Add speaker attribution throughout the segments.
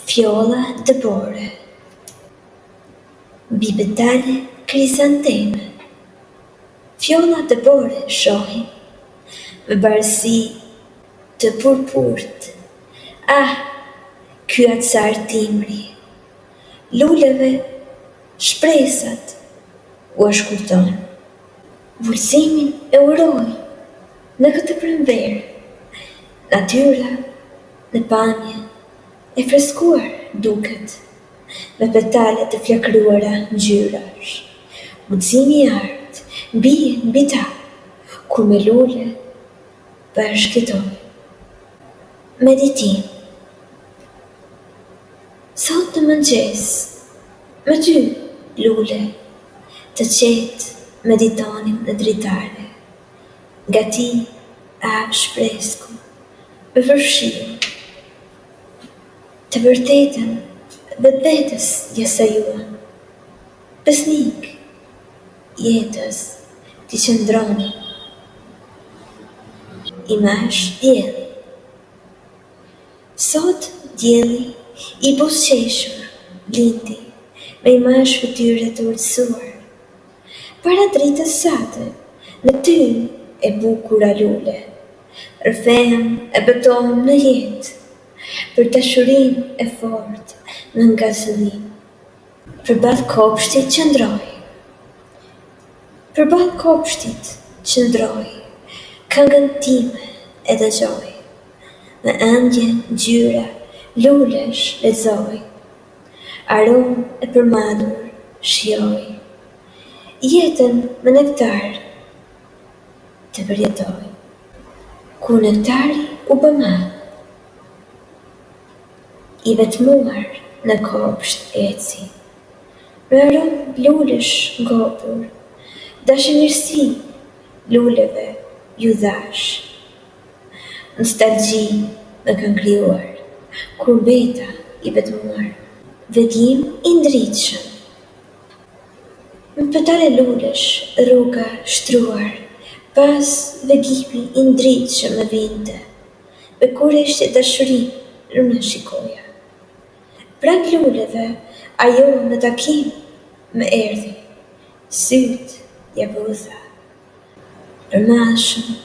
Speaker 1: Fjolla dëbore, mbi petale krizanteme. Fjolla dëbore shohin, me bardhësi të purpurt. Ah, ky acar timri, luleve shpresat u shkurton. Vulsimin e uroj në këtë pranverë, natyra në pamje e freskuar duket, me petale të flakëruara ngjyrash. Guximi i artë mbi ta, kur me lule bashkëtoj. Meditim. Sot në mëngjes, me ty, lule, të qetë meditonim në dritare. Nga ti, shpresku, me përfshirë. Të vërtetën vetvetes jasajua. Besnik, jetës t'i qëndroni. Imash dielli. Sot dielli i buzëqeshur lindi me imash fytyre të ulësuar. Para dritës sate, në ty e bukura lule, rrëfehem e betohem në jetë, për dashurin e fort në ngazëllim. Përballë kopshtit qëndroj, këngën time e dëgjoj, në ëndje ngjyra lulesh lexoj, aromë e përmadur shijoj, jetën me nektar të përjetoj. Kur nektari u bë madh, i vetmuar në kopsht eci, me aromë lulesh ngopur, dashamirësi luleve ju dhash. Nostalgji me kanë krijuar, kur mbeta i vetmuar, vegim i ndritshëm. Me petale lulesh rruga shtruar, pas vegimi i ndritshëm me vinte, me kureshte dashuri në shikoja. Prak luleve, ajo në takim me erdhi, syt javudha, përmashëm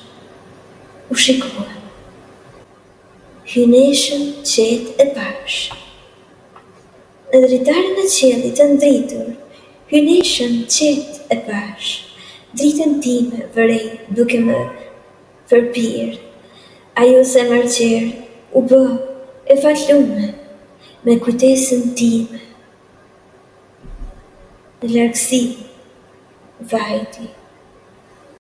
Speaker 1: u shikua. Hyneshëm qetë e pash. Në dritarën e qiellit të ndritur, hyneshëm qetë e pash. Dritën time vërej duke më përpir. Ajo zemër qerë u bë e fatlume me kujtesën time. Në largësi vajti